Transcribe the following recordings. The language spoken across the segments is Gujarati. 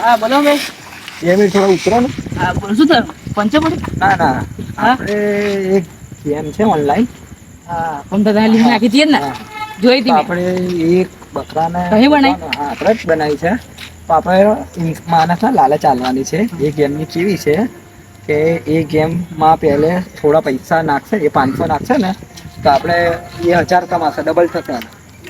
હા બોલો ભાઈ. 2 મિનિટ થોડા ઉતરો ને. હા બોલો શું થયું? પંચર પડ્યું? ના હા આપણે એક ગેમ છે ઓનલાઈન. હા પણ તો તમે લિંક હા નાખી હતી ને હા જોઈ તો હતી મેં. આપણે એક બકરાને કઈ બનાવી? આપણે જ બનાવી છે. તો આપણે માણસના લાલચ ચાલવાની છે. એ ગેમની કેવી છે કે એ ગેમમાં પહેલે થોડા પૈસા નાખશે, એ 500 નાખશે ને તો આપણે એ 1000 કમાશે, ડબલ થશે.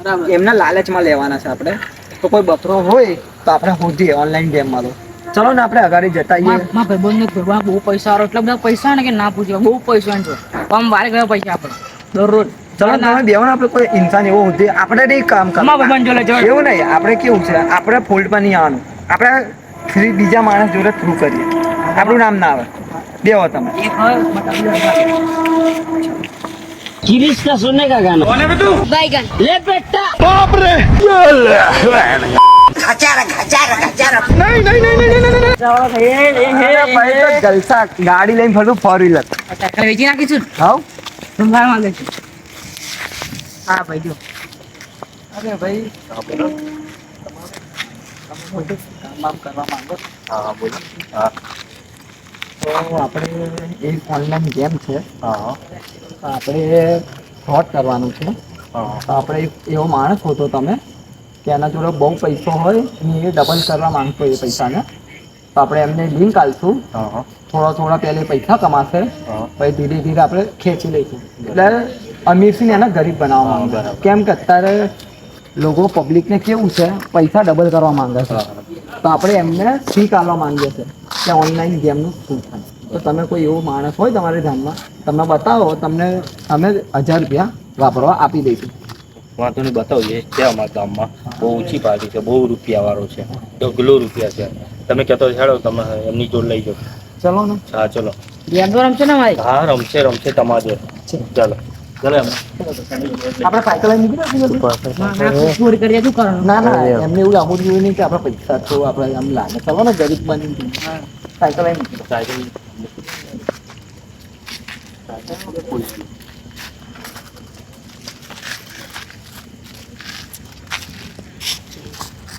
બરાબર. એમના લાલચમાં લેવાના છે આપણે. તો કોઈ બકરો હોય તો આપણે શોધીએ ઓનલાઈન ગેમમાં. તો ચલો ને આપણે અગાડી જતા આવીએ. ભાઈબંધ બહુ પૈસા એટલા બધા પૈસા ને કે ના પૂછ્યો બહુ પૈસા છે. આમ વારે ઘણા પૈસા આપડે દરરોજ. ચલો તમે બેહો ને. આપણે કોઈ ઇન્સાન એવો શોધીએ. આપણે નહીં કામ અમાર કરવું ભાઈબંધ જોડે જોડ. એવું નહીં. આપણે કેવું છે, આપણે ફોલ્ટ પર નહીં આવવાનું. આપણે બીજા માણસ જોડે થ્રુ કરીએ. આપણું નામ ના આવે. બેહો તમે. એક હોય गिरीश का सुनने का गाना कौन है तू बैगन ले बेटा બાપ રે. ભાઈ તો જલસા. ગાડી લઈને ફરું 4 વ્હીલર. ટક્કર વેચી નાખીશું. હાઉ તમે ભાવ માંગે છે. હા ભાઈ જો. અરે ભાઈ બોલો. તમે કામ કરવા માંગો? હા બોલો. હા તો આપણે એક ઓનલાઈન ગેમ છે. હા આપણે ફ્રોડ કરવાનું છે. તો આપણે એવો માણસ હોતો તમે કે એના જોડે બહુ પૈસો હોય અને એ ડબલ કરવા માંગતો એ પૈસાને. તો આપણે એમને લિંક આલશું. થોડા પહેલે પૈસા કમાશે, પછી ધીરે ધીરે આપણે ખેંચી લઈશું. એટલે અમીરસિંહ એને ગરીબ બનાવવા માંગે. કેમ કે અત્યારે લોકો પબ્લિકને કેવું છે, પૈસા ડબલ કરવા માંગે છે. તો આપણે એમને શીખ આલવા માંગીએ છીએ કે ઓનલાઈન ગેમનું શું થાય. તો તમે કોઈ એવો માણસ હોય તમારા ધ્યાનમાં, તમે બતાવો. તમને અમે 1000 રૂપિયા વાપરવા આપી દઈશું. વાંધો નહીં, બતાવજે. છે અમારા ગામમાં બહુ ઓછી પાર્ટી છે, બહુ રૂપિયાવાળો છે, ઢગલો રૂપિયા છે. તમે કહેતો હેડો, તમે એમની જોડ લઈ જાઓ. ચલો ને. હા ચલો. ગેમ તો રમશે ને ભાઈ? હા રમશે તમારે જોડે. ચાલો ચાલો એમ. આપણે સાયકલ લઈને નીકળી ચોરી કરીએ શું કરવાનું? ના એમને એવું લાગવું જોઈએ નહીં કે આપણે પૈસા તો આપણે એમ લાગે. ચલો ને, ગરીબ બની સાયકલ લઈને નીકળી. સાયકલ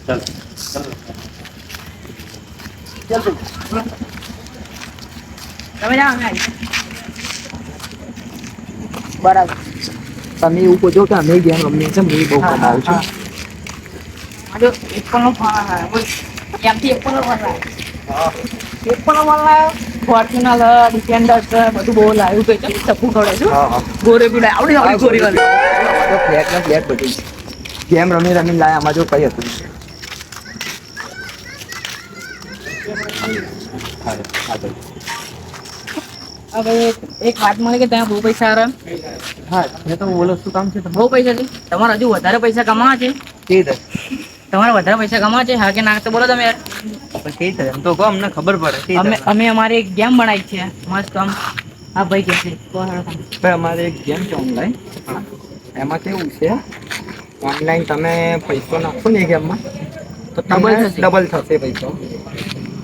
ચાલો ચાલ ભાઈ. તમે જાઓ અમે આવીએ. બરાબર. તમે એવું કહો છો કે અમે ગેમ રમીએ છીએ, હું બહુ કમાવું છું. આજો એક પણ એમથી એક પણ એક પણ લાવ્યો. ફોર્ચ્યુનર ડિફેન્ડર છે, બધું બહુ લાવ્યું. કઈ છે ટપુ ખવડે છું. ગોરે પીડા આવડી ગોરી વાળી. ફ્લેટ ને ફ્લેટ બધું ગેમ રમી લાયા. આમાં જો કઈ હતું. હવે એક વાત મળી કે ત્યાં બહુ પૈસા આવે. હા મેં તો બોલો શું કામ છે બહુ પૈસા છે. તમારે હજુ વધારે પૈસા કમાવા છે. કઈ રીતે? તમારે વધારે પૈસા કમાવા છે. હા કે ના તો બોલો તમે યાર. કઈ રીતે એમ તો કહો, અમને ખબર પડે. અમે અમારી એક ગેમ બનાવી છે મસ્ત. આમ હા ભાઈ કે છે ભાઈ અમારે એક ગેમ છે ઓનલાઈન. એમાં કેવું છે, ઓનલાઈન તમે પૈસો નાખશો ને એ ગેમમાં તો ડબલ થશે પૈસો.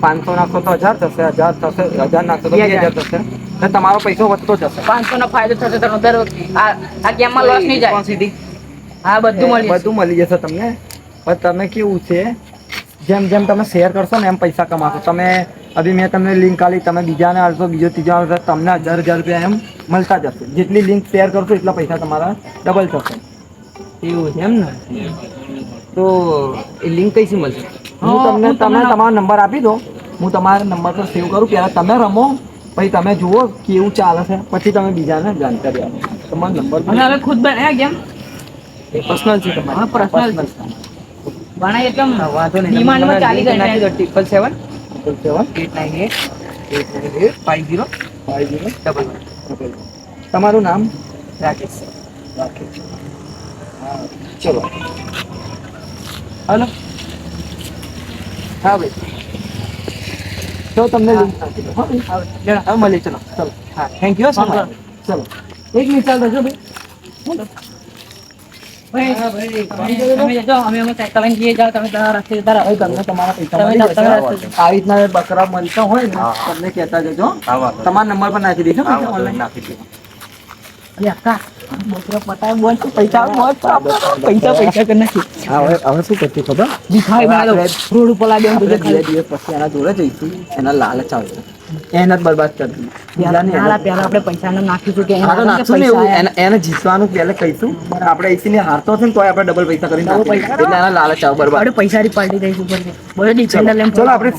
500 નાખશો તો 1000 થશે, 1000 થશે, 1000 નાખશો તો 2000 થશે. એટલે તમારો પૈસો વધતો જશે. 500 નો ફાયદો થશે. તો દર આ ગેમમાં લોસ નહીં જાય. હા બધું મળી જશે તમને. પણ તમે કેવું છે, જેમ જેમ તમે શેર કરશો ને એમ પૈસા કમાશો. તમે અભી મેં તમને લિંક આલી, તમે બીજાને આલશો, બીજો ત્રીજો આલશો, તમને 1000 રૂપિયા એમ મળતા જશે. જેટલી લિંક શેર કરશો એટલા પૈસા તમારા ડબલ થશે. એવું છે એમ ને? તો એ લિંક કઈથી મળશે? હું તમને તમારો નંબર આપી દો. હું તમારા નંબર પર સેવ કરું. પહેલાં તમે રમો, પછી તમે જુઓ કેવું ચાલે છે, પછી તમે બીજાને જાણકારી આપો. તમારો નંબર હવે ખુદ બનાવ્યા ગેમ પર્સનલ છે તમારે? હા પર્સનલ બનાવી એકદમ વાંધો નહીં. ડિમાન્ડમાં ચાલી ગઈ નાખી દો 777 તમારું નામ? રાકેશ. હા ચલો. હલો. હા ભાઈ તો તમને લિંક નાખી દો. હા મળી. ચલો ચલો. હા થેન્ક યુ. ચલો 1 મિનિટ ચાલતો છો ભાઈ. આ રીતના બકરા મળતા હોય ને તમને કહેતા જજો. તમારા નંબર પર નાખી દઈશું. ઓનલાઈન નાખી દઈશું. બોતરો પટાય બોલ તો પૈસા મોજ તો આપણો પૈસા કરી નાખી. હવે શું કરતી ખબર? ભીખાઈ મારો રોડ ઉપર લાગ્યો આપણે બધું બે દિવસ પછી એના જોડે જઈશું, એના લાલચ આવશે, એને જ બરબાદ કરી પહેલા આપણે પૈસાને નાખીશું કે નાખશું ને એવું એને જીતવાનું પહેલા કહીશું. આપણે અહીંથી હારતો હશે ને તો આપણે ડબલ પૈસા કરીને નાખીશું. એટલે એના લાલચ આવે બરબાદ. આપણે પૈસાની પાર્ટી દઈશું પર બોલે ડિફેન્ડર લેમ. ચલો આપણે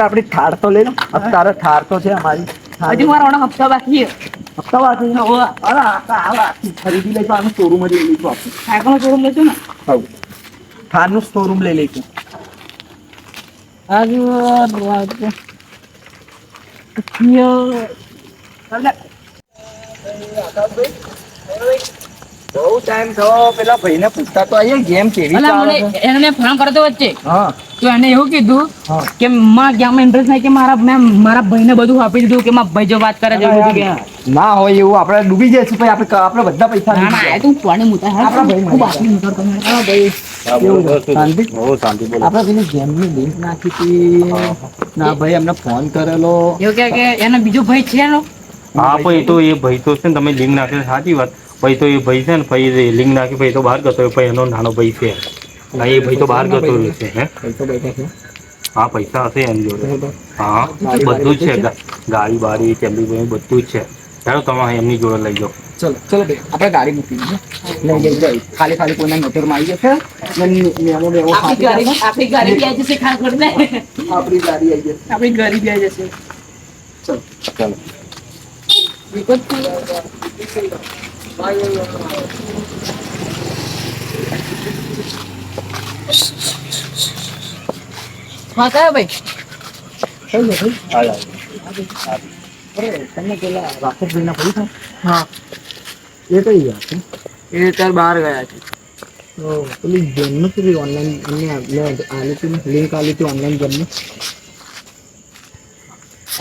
આપણી ઠાર તો લઈ લો. તારે ઠાર તો છે અમારી. હજી મારા હપ્તા બાકી છે. હપ્તા બાકી છે? ખરીદી લઈશું. આનું શોરૂમ જ લઈ લઈશું આપણે. સાયકલનો શોરૂમ લેશું ને. હા, ઠારનું શોરૂમ લઈ લઈશું. બહુ ટાઈમ થયો. પેલા ભાઈને પૂછતા તો આવીએ ગેમ કેવી ચાલે છે. એને મેં ફોન કરતો વચ્ચે હા તો એને એવું કીધું હા કે મારા ગેમમાં ઇન્ટરેસ્ટ નહીં, કે મારા ભાઈને બધું આપી દીધું, કે મારા ભાઈ જો વાત કરે છે એવું બધું કે ના હોય એવું. આપણે ડૂબી જઈશું ભાઈ. આપણે બધા પૈસા ના ના એ તું પાણી મૂતા હે આપણા ભાઈ ખૂબ આટલી નીકળતો નહીં. હા ભાઈ એવું છે. શાંતિ? બહુ શાંતિ બોલો. આપણે પેલી ગેમની લિંક નાખી હતી. ના ભાઈ એમને ફોન કરેલો. એવું કે એનો બીજો ભાઈ છે એનો. હા ભાઈ તો એ ભાઈ તો છે ને, તમે લિંક નાખી સાચી વાત. ભાઈ તો એ ભાઈ છે ને, ભાઈ લિંક નાખી ભાઈ તો બહાર ગતો રહ્યો. ભાઈ એનો નાનો ભાઈ છે. હા, એ ભાઈ તો બહાર ગતો રહ્યો છે. હે પૈસા બેઠા છે. હા, પૈસા હશે એની જોડે. બરોબર. હા, બધું જ છે. ગાડી બાડી ટેમ્પી બધું જ છે. ચાલો તમે એમની જોડે લઈ જાઓ. ચલો ચલો ભાઈ આપણે ગાડી મૂકી દઈએ. લઈ જઈ ખાલી કોઈના નજરમાં આવી જશે. આપણી ગાડી બી આવી જશે ખાસ કરીને. આપણી ગાડી આવી જશે. આપણી ગાડી બી આવી જશે. ચલો ચાલો. હા કયા ભાઈ? થઈ ગયો ભાઈ. હા, તમે પેલા રાકેશભાઈના પૈસા હા એ કઈ ગયા છે? એ તાર બહાર ગયા છે. તો પેલી ગેમનું પેલી ઓનલાઈન એમને લિંક આવી હતી ઓનલાઈન ગેમની.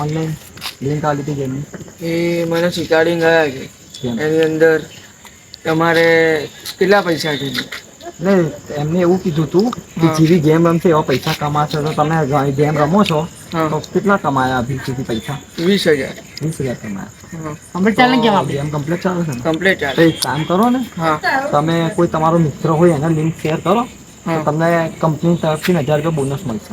ઓનલાઈન લિંક આવી હતી ગેમની. એ મને શીખવાડીને ગયા છે. એની અંદર તમારે કેટલા પૈસા છે? એટલે એમને એવું કીધું હતું કે જેવી ગેમ રમશે એવા પૈસા કમાશો. તો તમે ગેમ રમો છો હા. તો કેટલા કમાયા અભી સુધી પૈસા? 20,000. 20,000 કમાયા. કમ્પ્લીટ ચાલે કેમ આપણે? ગેમ કમ્પ્લીટ ચાલે છે ને? કમ્પ્લીટ તો ચાલે. એક કામ કરો ને, હા તમે કોઈ તમારો મિત્ર હોય એને લિંક શેર કરો તો હા. તમને કંપની તરફથી 1,000 રૂપિયા બોનસ મળશે.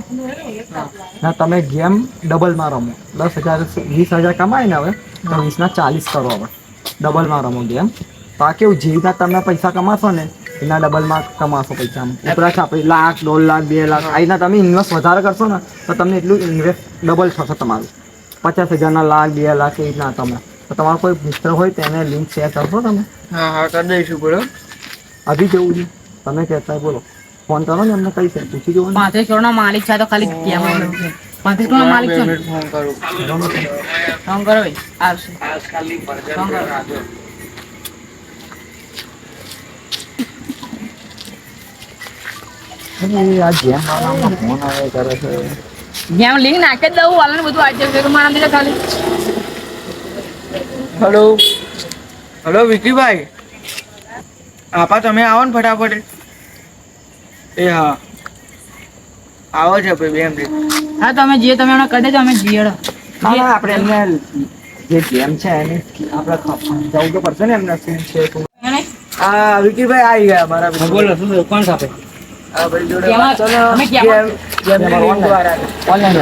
હા. ના તમે ગેમ ડબલમાં રમો. 10,000 20,000 કમાય ને હવે તો 20 ના 40 કરો. હવે ડબલમાં રમો ગેમ. તો આ કેવું જે રીતના તમે પૈસા કમાશો ને એના ડબલમાં કમાશો પૈસા. ઉપરા છાપે 1 લાખ 1.5 લાખ 2 લાખ આ રીતના તમે ઇન્વેસ્ટ વધારે કરશો ને તો તમને એટલું ઇન્વેસ્ટ ડબલ થશે તમારું. 50,000 લાખ 2 લાખ એ રીતના તમે. તો તમારો કોઈ મિત્ર હોય તેને લિંક શેર કરશો તમે. હા હા કરી દઈશું. બોલો. અભી કેવું છે તમે કહેતા બોલો. ફોન કરો ને એમને કઈ છે પૂછી જવું. 35 કરોડનો માલિક છે તો ખાલી કેમ 35 કરોડનો માલિક છે ને? ફોન કરું. ફોન કરો ભાઈ આવશે. ફોન કરો. આ ગેમ વાળામાં ફોન આવે કરે છે. ગેમ લિંક નાખી જ દઉં વાળાને બધું આવી જશે મારા અંદર ખાલી. હલો હલો વિકીભાઈ, આપા તમે આવો ને ફટાફટ. એ હા આવો છે ભાઈ 2 મિનિટ. હા તમે જે તમે હમણાં કરી દેજો અમે જઈએ. ના ના આપણે એમને જે ગેમ છે એની આપણે જવું તો પડશે ને એમને શું છે શું. હા વિકીભાઈ આવી ગયા મારા ભાઈ. બોલો શું કોણ સાથે? હા ભાઈ જોડે કેમાં? વાત કરો. તમે કેમાં? ગેમની link દ્વારા. ઓનલાઈન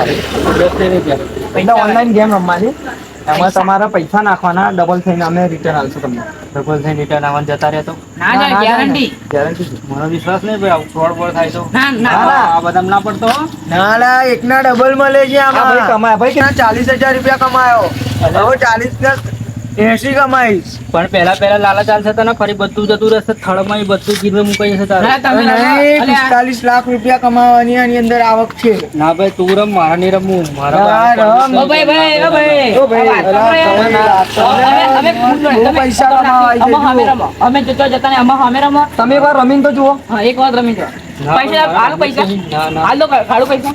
ઓનલાઈન ગેમ રમવાની. એમાં તમારા પૈસા નાખવાના ડબલ થઈને અમે રિટર્ન આપશું તમને. ડબલ થઈને રિટર્ન આવવાનું જતા રહે તો ના ના ગેરંટી. ગેરંટી મને વિશ્વાસ નહીં ભાઈ. આવું ફ્રોડ બોડ થાય તો ના ના આ બધા ના પડતો. ના ના એકના ડબલ મળે છે હા ભાઈ આમાં. કમાય ભાઈ કે 40,000 રૂપિયા કમાયો. હવે 40 ના 80 કમાઈશ. પણ પહેલા લાલા ચાલશે તને ફરી બધું જતું રહેશે. થળમાં બધું ગીરવે મુકાઈ જશે તારે. ના, તમે નહીં, અલ્યા, 45 લાખ રૂપિયા કમાવાની આની અંદર આવક છે. ના ભાઈ તું રમ, મારા નહીં રમવું. ના, મારા રમ. ઓ ભાઈ ભાઈ ઓ ભાઈ ઓ ભાઈ, આ વાત અલા, કરો તમે યાર. અમે ફૂલ ગણ, બહુ તમે પૈસા કમાવા આવી અમે અમે જજો. રમો. અમે જતો જતા ને અમે રમો. તમે એકવાર રમીને તો જુઓ. હા એક વાર રમી જો. પૈસા હાલો પૈસા. ના, ના. હાલો હાલો પૈસા.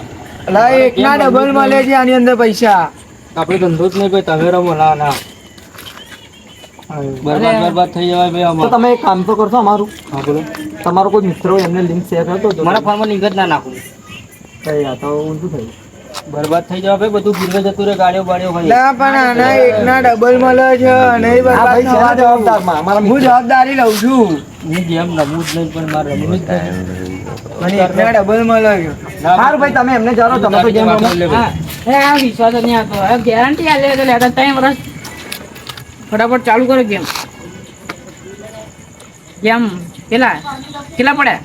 અલા, એકના ડબલ મળે છે આની અંદર પૈસા. આપણે ધંધો જ નહીં ભાઈ. તમે રમો. ના ના બરબાદ થઈ જવાય ભાઈ તો આમાં. તમે એક કામ તો કરશો અમારું. હા બોલો. તમારો કોઈ મિત્ર હોય એમને લિંક શેર કરતો મારા ફોનમાં લિંક જ ના નાખું. કઈ આ તો ઊંધું થયું. બરબાદ થઈ જવા ભાઈ બધું ગીરવે જતું રહે ગાડીઓ બાડીઓ ભાઈ ના પણ આના એકના ડબલ મળે છે અને એ આ બરબાદ ભાઈ થવા શેના જવાબદારમાં? અમારા હું જવાબદારી લઉં છું હું ગેમ રમવું જ નહીં પણ મારે રમવું જ નહીં. મને એકના ડબલ મળે છે સારું ભાઈ તમે એમને જરો, તમે તો જેમ રમો. હા એ આ વિશ્વાસ જ નહીં આવતો હવે ગેરંટી આલે તો લેતા 3 વર્ષ ફટાફટ ચાલુ કરો ગેમ કેટલા પડ્યા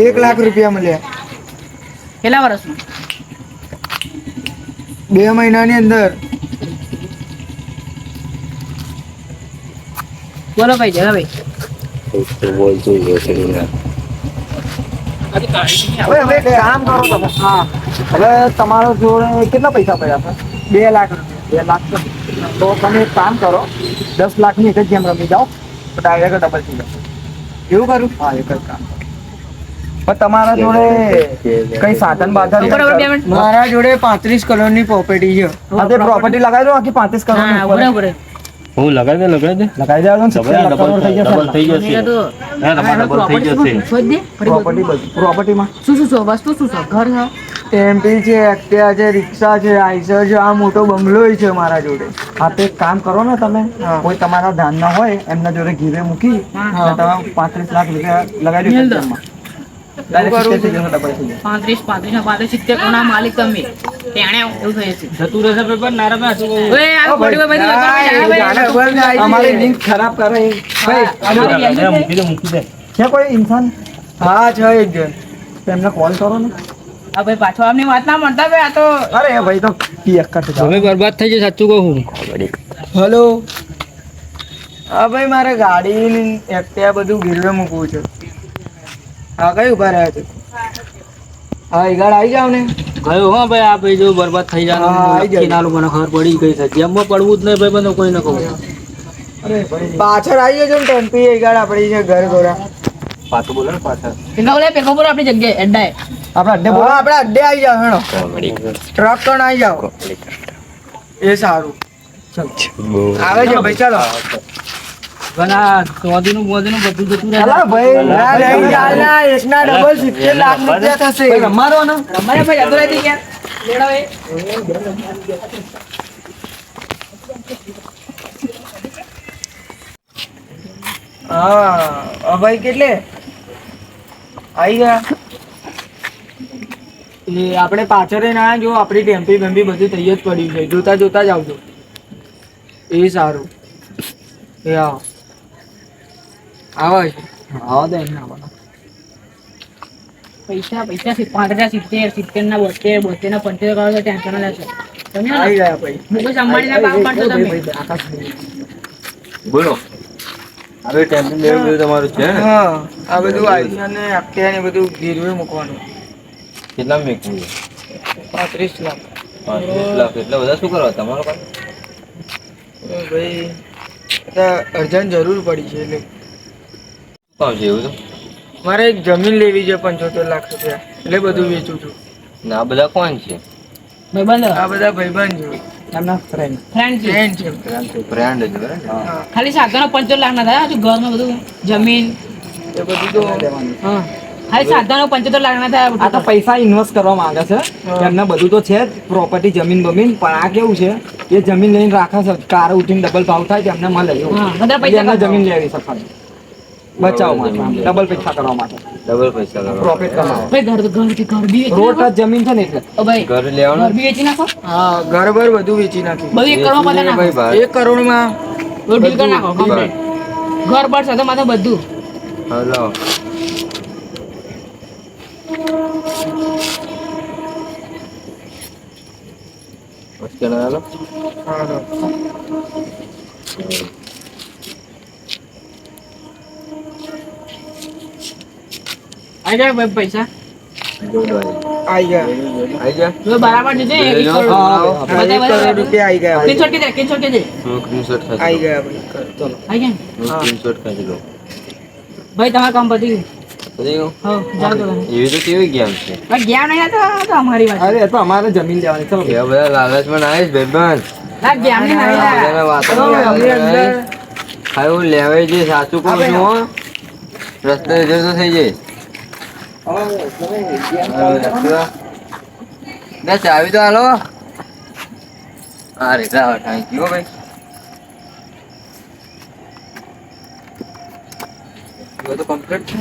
1 લાખ રૂપિયા મળ્યા કેટલા વર્ષમાં 2 મહિનાની અંદર બોલો ભાઈ જગાભાઈ હવે એક કામ કરો તમે. હા હવે તમારા જોડે કેટલા પૈસા પડ્યા છે? 2 લાખ રૂપિયા 2 લાખ છે. તો તમે એક કામ કરો, 10 લાખની એક જ ગેમ રમી જાઓ તો ડાયરેક્ટ ડબલ થઈ જશે. એવું કરું હા એક જ કામ કરો. પણ તમારા જોડે કઈ સાધન બાધન બરાબર 2 મિનિટ મારા જોડે 35 કરોડની પ્રોપર્ટી છે હા તે પ્રોપર્ટી લગાવી દો આખી 35 કરોડ હા બરાબર હું લગાવી દે લગાવી દેવાનું ને 70 લાખ કરોડ થઈ ડબલ જશે. થઈ જશે એ તો હા તમારે ડબલ થઈ જશે પ્રોપર્ટી બધી પ્રોપર્ટીમાં શું વસ્તુ શું છે ઘર છે ટેમ્પી છે એક્ટિવા છે રિક્ષા છે આઈસર છે આ મોટો બંગલો છે મારા જોડે હા તો એક કામ કરો ને તમે, હા. કોઈ તમારા ધ્યાનમાં હોય એમના જોડે ઘીરે મૂકી હા. અને તમે 35 લાખ રૂપિયા લગાવી મેલ દો દો. ગેમમાં. Direct 70 થઈ જશે, double થઈ જશે. 35 ના 70 કોના માલિક તમે તેણે એવું થઈ છે જતું રહેશે પેપર ના રમે શું કહું? ઓએ આ બોડી ભાઈ અમારી લિંક ખરાબ કરે એ. ભાઈ મૂકી દે મૂકી દે છે કોઈ ઇન્સાન હા છે એક જણ તો એમને કોલ કરો ને. આ ભાઈ પાછો આપની વાત ના મળતા ભાઈ આ તો અરે એ ભાઈ તો પિયક્કર છે. હવે બરબાદ થઈ જાય સાચું કહું. હલો હા ભાઈ મારે ગાડી એક્ટિવા બધું ગીરવે મૂકવું છે હા કઈ ઉભા રહ્યા છે હા એ ગાડ આવી જાવ ને ગયો હો ભાઈ આ ભાઈ જો બરબાદ થઈ હા, આઈ જાય. જવાનું મને ખબર પડી ગઈ છે જેમમાં પડવું જ નહીં ભાઈ બધું કોઈ ન કહું. અરે ભાઈ પાછળ આવી જજો ને ટેમ્પી એ ગાડ આપણી છે ઘર ઘોડા પાછું બોલો ને પાછળ પેલા ઓલે પેપર પર આપણી જગ્યાએ એડાય આપણે અડ્ડે હા બોલો. આપણે અડ્ડે આવી જાવ હેણો ટ્રક તો આવી જાવ એ સારું આવે છે ભાઈ ચાલો પણ આ ચોધીનું બોધીનું બધું જતું રહે. અલા ભાઈ ના લઈ જાય ના એકના ડબલ 70 લાખ રૂપિયા થશે ભાઈ રમાડો ને. રમાડે ભાઈ જતો રહી ગયા લેડો એ હા ભાઈ કેટલે આવી ગયા એ આપણે પાછળ ના જો આપણી ટેમ્પી બેમ્પી બધું થઈ જ પડ્યું છે જોતા જોતા જ આવજો એ સારું એ આવો આવે છે આવો દે એમને આવવાનો. પૈસા 70 ના 72 ના 75 કરોડ ટેન્શન લેશો તમે આવી ગયા ભાઈ મુકેશ અંબાણીના ભાવ પાડશો તમે બોલો હવે ટેન્શન લેવું બધું તમારું છે ને હા આ બધું આઈસર ને એક્ટિવા ને બધું ગીરવે મૂકવાનું કેટલા મેકવું 35 લાખ 35 લાખ એટલે બધા શું કરવા તમારો કામ ભાઈ અર્જન્ટ જરૂર પડી છે એટલે કામ છે એવું તો મારે એક જમીન લેવી છે 75 લાખ રૂપિયા એટલે બધું વેચું છું ને આ બધા કોણ છે ભાઈબંધ આ બધા ભાઈબંધ છે એમના ફ્રેન્ડ. ફ્રેન્ડ છે ફ્રેન્ડ છે બ્રાન્ડ છે બરાબર ને? હા ખાલી સાધનો 75 લાખ ના થાય હજુ ઘરમાં બધું જમીન એ બધું તો હા ખાલી સાધનો 75 લાખ ના થાય આ તો પૈસા ઇન્વેસ્ટ કરવા માંગે છે. એમને બધું તો છે જ, પ્રોપર્ટી જમીન બમીન, પણ આ કેવું છે એ જમીન લઈને રાખે છે, કાર ઉઠીને ડબલ ભાવ થાય તેમને મળે એવું. હા, વધારે પૈસા એમને કમાવા. જમીન લેવી શકાય બચાવ માટે, ડબલ પૈસા કરવા માટે, ડબલ પૈસા કરવા પ્રોફિટ કમાવા. ભાઈ ઘર બી વેચી રોડ નાખો. ટચ જમીન છે ને એટલે ઓ ભાઈ ઘર લેવાનું ઘર બી વેચી નાખો હા ઘર બર બધું વેચી નાખ્યું બધું 1 કરોડ માં ભાઈ નાખો બહાર 1 કરોડમાં બધું ડીલ કરી નાખો complete. ઘર પર સાથે માથે બધું હલો મુશ્કેલ હાલો હા તો. આવી જાય ભાઈ પૈસા આવી ગયા આઈ જા જો બરાબર છે એક લઈ જાઓ. કરોડ. હા, બધા 1 કરોડ રૂપિયા આવી ગયા સ્ક્રીનશોટ કે દે સ્ક્રીનશોટ કે દે સ્ક્રીનશોટ આવી ખાઈ ગયા ભાઈ ચલો આવી ગયા હા. સ્ક્રીનશોટ ખાઈ લો ભાઈ તમારું કામ પતી ગયું પતી ગયું? હા જાઓ તો તમે. એવી તો કેવી ગેમ છે ભાઈ ગયા નહીં આ તો અમારી વાત અરે એ તો અમારે જમીન લેવાની, ચલો એવા બધા લાલચમાં ના આવીશ ભાઈબંધ ના ગયા નહીં આ બધાના વાતો તો નહીં અમે આવતી. અંદર હા એવું લેવાય છે સાચું કહું છું હો રસ્તે જતો થઈ જાય હવે તમે હા, રસ્તે. ના ચાવી તો હાલો. હા રે થેન્ક યુ ભાઈ. તો કમ્પ્લીટ છે.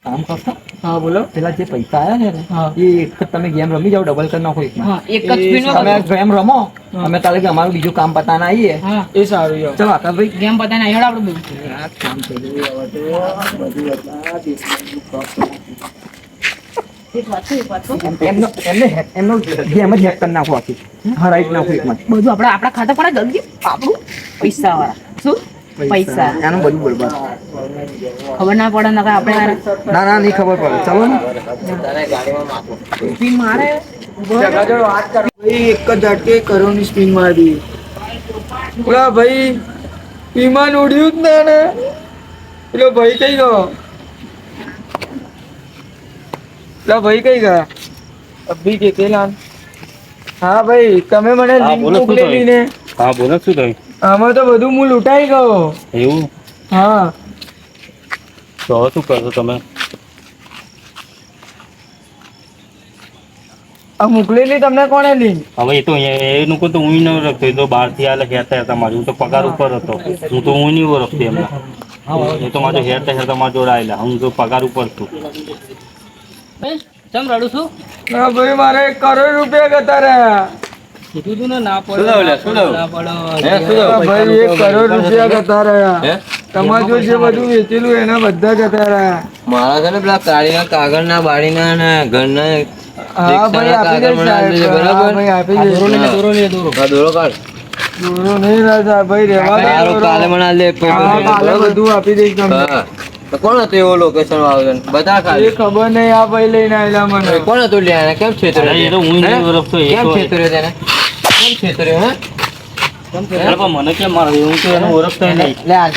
કામ કરશો હા બોલો. પેલા જે પૈસા આયા ને હા. એ એક જ તમે ગેમ રમી જાઓ, ડબલ કરી નાખો એકમાં. હા એક જ સ્પિન તમે ગેમ રમો, અમે તાલે કે અમારું બીજું કામ પતાને આવીએ. હા એ સારું યો. ચલો આકાશભાઈ. ગેમ બધાને હેડ આપણે બધું. આ કામ થઈ ગયું હવે તો. બધું હતા, દેશનું કામ. એક વાત છે, એક વાત કહું? એમનો ગેમ જ હેક કરી નાખો આખી. હરાઈ જ નાખો એકમાં. બધું આપણા ખાતા પડે જલ્દી આપણું પૈસા વાળા શું પૈસા એનું બધું બરબાદ. ખબર ના પડે નકર આપણે ના ના નહીં ખબર પડે. ચલો ને. સ્પિન મારે ભાઈ એક જ ઝટકે કરોડની સ્પિન મારી. ઓલા ભાઈ વિમાન ઉડ્યું જ ના ને. પેલો ભાઈ કઈ ગયો? પેલા ભાઈ કઈ ગયા? અભી કે કેલાન. હા ભાઈ તમે મને હા, લિંક બોલો શું મોકલેલી ને. હા બોલો શું થયું આમાં તો બધું હું લૂંટાઈ ગયો. એવું? હા તો હવે શું કરશો તમે? આ મોકલેલી તમને કોણે લિંક? હવે એ તો એનું કોઈ તો હું ન ઓળખતો, એ તો બહારથી આલે હેરતા હેરતા મારી, હું તો પગાર ઉપર હતો, હું તો હું નહીં ઓળખતો એમને. એ તો મારે હેરતા હેરતા મારા જોડે આવેલા, હું તો પગાર ઉપર છું. ચમ રડું છું? ના ભાઈ મારે 1 કરોડ રૂપિયા ગતા રહ્યા. કીધું તું ને ના શું લાવ્યું લે? શું લાવ્યું? ના પડો. હા ભાઈ 1 કરોડ રૂપિયા ગતા રહ્યા. તમારું જે બધું વેચેલું એના બધા જતા રહ્યા. મારા છે ને પેલા કાળીના કાગળના બાળીના ને ઘરના હા ભાઈ આપી દે સાહેબ. હા ભાઈ આપી દે. દોરો કાઢ. દોરો નહીં રાજા ભાઈ રહેવા દે. કાલે મને આલે હા, કાલે બધું આપી દઈશ તમને. તો કોણ હતું એવો લોકેશન વાળો બતા એ ખાલી ખબર નહીં આ ભાઈ લઈને આવેલા મને. કોણ હતું લ્યા કેમ છેતર્યો અરે એ તો હું નહીં ઓળખતો, એ કેમ તો છેતર્યો તેને કેમ છેતર્યો હે અરે પણ મને કેમ મારે, હું તો એને ઓળખતો નહીં. લે હાલ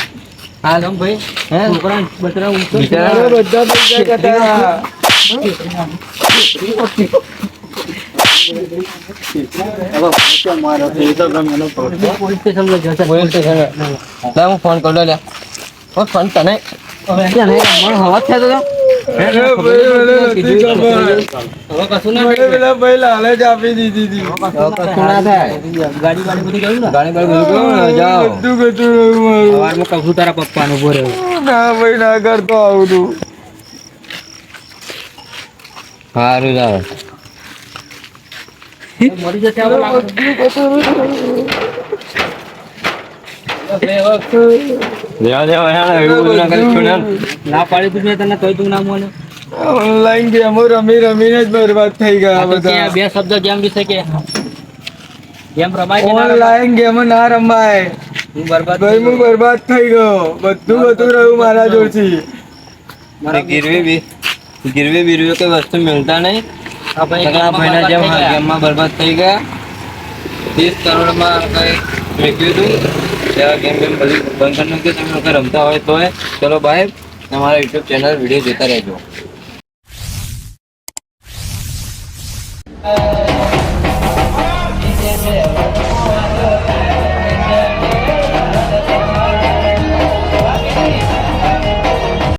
હાલ ભાઈ હે છોકરા બતરા અરે બિચારા બધા પૈસા ગતા રહ્યા. પોલીસ સ્ટેશન લઈ જશે પોલીસ સ્ટેશન લે હું ફોન કરી લે ફોન તને હવા થયો તો અરે ભાઈ મને નથી ખબર. હવે કશું ના મને પેલા ભાઈ લાલચ આપી દીધી હતી. કશું ના થાય ગાડી બધું ગયું ને ગાડી બધું ગયું ને જાઓ બધું ગતું રહ્યું મારું. સવારમાં કશું તારા પપ્પાનું ઉભો રહ્યો ના ભાઈ ના કરતો આવું તું. સારું જાઓ મરી જશે બધું ગતું રહ્યું. ના પાડી તું મેં તને કહી તું ના મોને ઓનલાઈન ગેમો રમી રમીને જ બરબાદ થઈ ગયા બધા. બે શબ્દ ગેમ વિશે કે ગેમ રમાય કે ના રમાય? ઓનલાઈન ગેમો ના રમાય હું બરબાદ ભાઈ હું બરબાદ થઈ ગયો. બધું રહ્યું મારા જોડથી. ગીરવી બીરવી કઈ વસ્તુ મિલતા નહીં આ ભાઈના જેમ ગેમમાં બરબાદ થઈ ગયા 30 કરોડમાં કઈ વેચ્યું હતું ત્યાં ગેમ બધું બંધ કરી નાખ્યું. તમે લોકો રમતા હોય તો ચલો બાય તમારા યુટ્યુબ ચેનલ વિડીયો જોતા રહેજો.